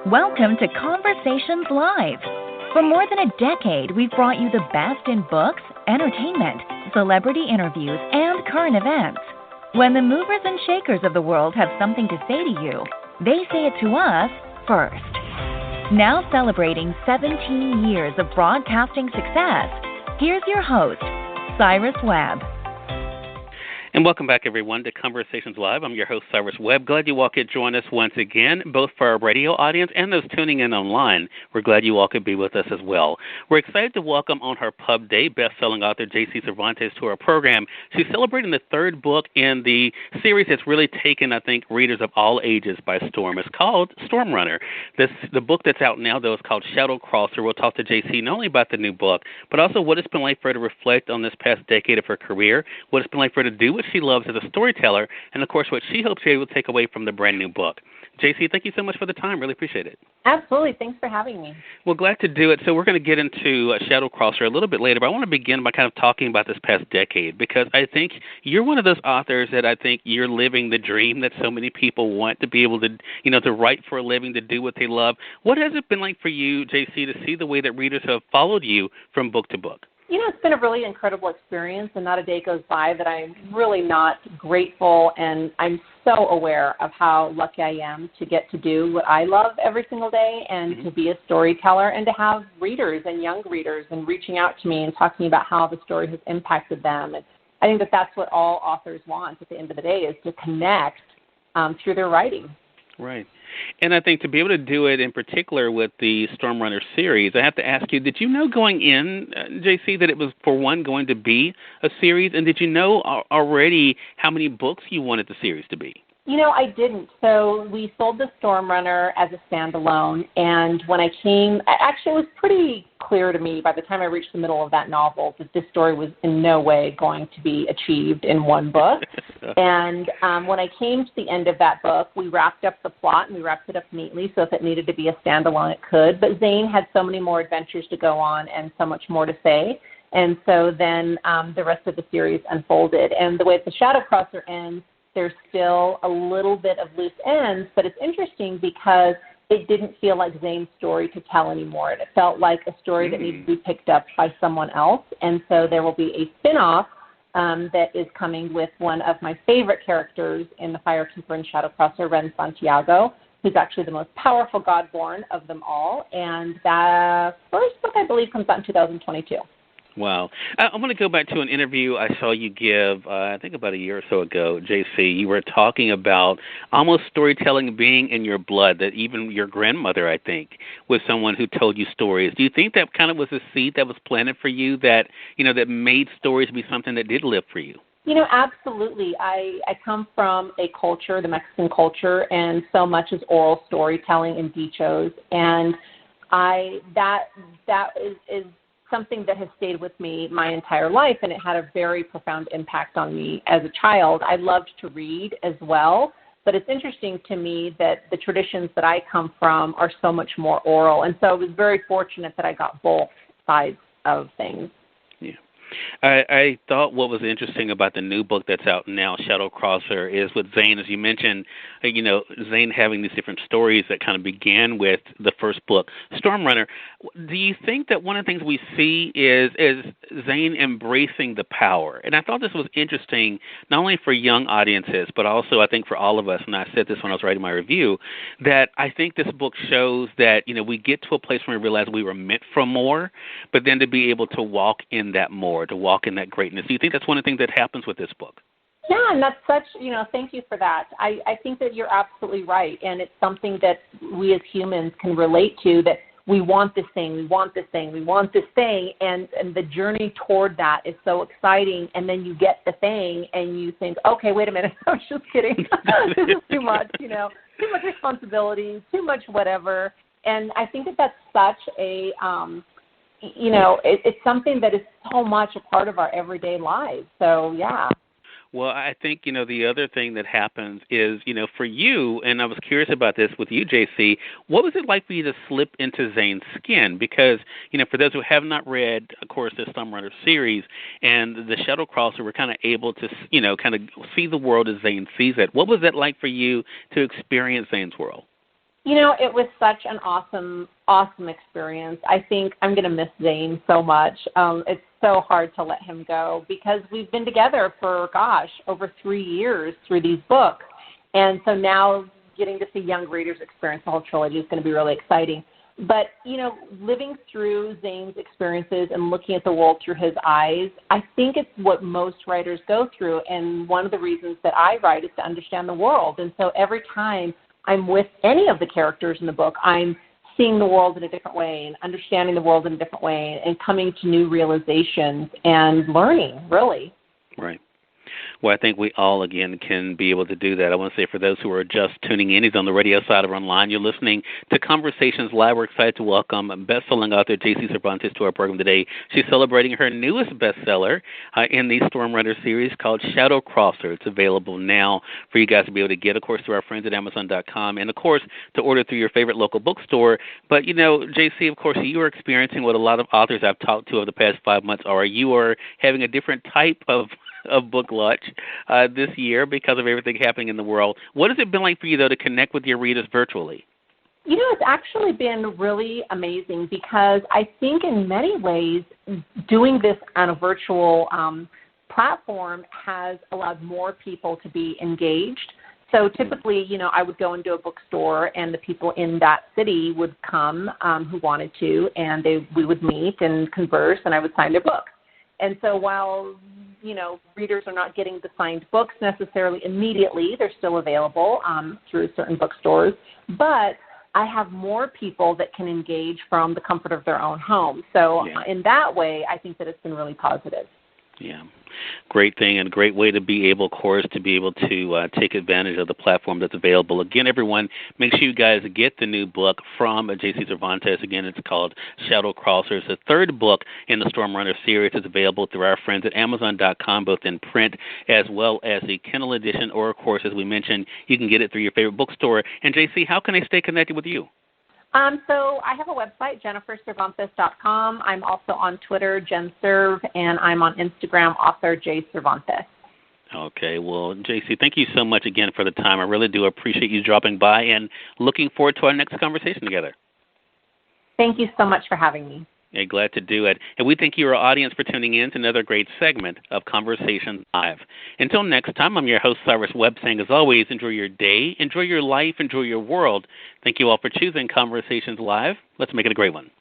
Welcome to Conversations Live. For more than a decade, we've brought you the best in books, entertainment, celebrity interviews, and current events. When the movers and shakers of the world have something to say to you, they say it to us first. Now celebrating 17 years of broadcasting success, here's your host, Cyrus Webb. And welcome back, everyone, to Conversations Live. I'm your host, Cyrus Webb. Glad you all could join us once again, both for our radio audience and those tuning in online. We're glad you all could be with us as well. We're excited to welcome on her pub day best-selling author J.C. Cervantes to our program. She's celebrating the third book in the series that's really taken, I think, readers of all ages by storm. It's called Stormrunner. The book that's out now, though, is called Shadow Crosser. We'll talk to J.C. not only about the new book, but also what it's been like for her to reflect on this past decade of her career, what it's been like for her to do what she loves as a storyteller, and, of course, what she hopes she will take away from the brand new book. JC, thank you so much for the time. Really appreciate it. Absolutely. Thanks for having me. Well, glad to do it. So we're going to get into Shadow Crosser a little bit later, but I want to begin by kind of talking about this past decade, because I think you're one of those authors that I think you're living the dream that so many people want, to be able to, to write for a living, to do what they love. What has it been like for you, JC, to see the way that readers have followed you from book to book? It's been a really incredible experience, and not a day goes by that I'm really not grateful, and I'm so aware of how lucky I am to get to do what I love every single day, and to be a storyteller, and to have readers and young readers and reaching out to me and talking about how the story has impacted them. And I think that that's what all authors want at the end of the day, is to connect through their writing. Right. And I think to be able to do it in particular with the Stormrunner series, I have to ask you, did you know going in, JC, that it was, for one, going to be a series? And did you know already how many books you wanted the series to be? I didn't. So we sold the Stormrunner as a standalone, and when I came, actually it was pretty clear to me by the time I reached the middle of that novel that this story was in no way going to be achieved in one book. And when I came to the end of that book, we wrapped up the plot, and we wrapped it up neatly, so if it needed to be a standalone, it could. But Zane had so many more adventures to go on and so much more to say. And so then the rest of the series unfolded. And the way the Shadow Crosser ends, there's still a little bit of loose ends, but it's interesting because it didn't feel like Zane's story to tell anymore. It felt like a story that needed to be picked up by someone else. And so there will be a spin-off that is coming with one of my favorite characters in the Firekeeper and Shadow Crosser, Ren Santiago, who's actually the most powerful godborn of them all. And the first book, I believe, comes out in 2022. Wow. I want to go back to an interview I saw you give, I think about a year or so ago, JC. You were talking about almost storytelling being in your blood, that even your grandmother, I think, was someone who told you stories. Do you think that kind of was a seed that was planted for you, that, that made stories be something that did live for you? Absolutely. I come from a culture, the Mexican culture, and so much is oral storytelling and dichos, and that is something that has stayed with me my entire life, and it had a very profound impact on me as a child. I loved to read as well, but it's interesting to me that the traditions that I come from are so much more oral, and so I was very fortunate that I got both sides of things. Yeah. I thought what was interesting about the new book that's out now, Shadow Crosser, is with Zane, as you mentioned, Zane having these different stories that kind of began with the first book, Stormrunner. Do you think that one of the things we see is Zane embracing the power? And I thought this was interesting, not only for young audiences, but also I think for all of us, and I said this when I was writing my review, that I think this book shows that, we get to a place where we realize we were meant for more, but then to be able to walk in that more, to walk in that greatness. Do you think that's one of the things that happens with this book? Yeah, and that's such, thank you for that. I think that you're absolutely right, and it's something that we as humans can relate to, that we want this thing, we want this thing, we want this thing, and the journey toward that is so exciting, and then you get the thing, and you think, okay, wait a minute, I was just kidding. This is too much, too much responsibility, too much whatever, and I think that that's such a it's something that is so much a part of our everyday lives. So, yeah. Well, I think, the other thing that happens is, for you, and I was curious about this with you, JC, what was it like for you to slip into Zane's skin? Because, for those who have not read, of course, the Stormrunner series and the Shadow Crosser, we're kind of able to, kind of see the world as Zane sees it. What was it like for you to experience Zane's world? It was such an awesome experience. I think I'm going to miss Zane so much. It's so hard to let him go because we've been together for, over 3 years through these books. And so now getting to see young readers experience the whole trilogy is going to be really exciting. But, living through Zane's experiences and looking at the world through his eyes, I think it's what most writers go through. And one of the reasons that I write is to understand the world. And so every time I'm with any of the characters in the book, I'm seeing the world in a different way and understanding the world in a different way and coming to new realizations and learning, really. Right. Well, I think we all, again, can be able to do that. I want to say for those who are just tuning in, he's on the radio side or online, you're listening to Conversations Live. We're excited to welcome best-selling author J.C. Cervantes to our program today. She's celebrating her newest bestseller in the Stormrunner series called Shadow Crosser. It's available now for you guys to be able to get, of course, through our friends at Amazon.com and, of course, to order through your favorite local bookstore. But, J.C., of course, you are experiencing what a lot of authors I've talked to over the past 5 months are. You are having a different type of book launch this year because of everything happening in the world. What has it been like for you, though, to connect with your readers virtually? It's actually been really amazing because I think in many ways doing this on a virtual platform has allowed more people to be engaged. So typically, I would go into a bookstore and the people in that city would come who wanted to, and we would meet and converse, and I would sign their book. And so while readers are not getting the signed books necessarily immediately, they're still available through certain bookstores. But I have more people that can engage from the comfort of their own home. So in that way, I think that it's been really positive. Yeah. Great thing and great way to be able, of course, to be able to take advantage of the platform that's available. Again, everyone, make sure you guys get the new book from J.C. Cervantes. Again, it's called Shadow Crosser. It's the third book in the Stormrunner series. It's available through our friends at Amazon.com, both in print as well as the Kindle edition, or, of course, as we mentioned, you can get it through your favorite bookstore. And, J.C., how can they stay connected with you? So I have a website, jennifercervantes.com. I'm also on Twitter, JenServ, and I'm on Instagram, author J. Cervantes. Okay. Well, J.C., thank you so much again for the time. I really do appreciate you dropping by and looking forward to our next conversation together. Thank you so much for having me. Yeah, glad to do it. And we thank you, our audience, for tuning in to another great segment of Conversations Live. Until next time, I'm your host, Cyrus Webb, saying, as always, enjoy your day, enjoy your life, enjoy your world. Thank you all for choosing Conversations Live. Let's make it a great one.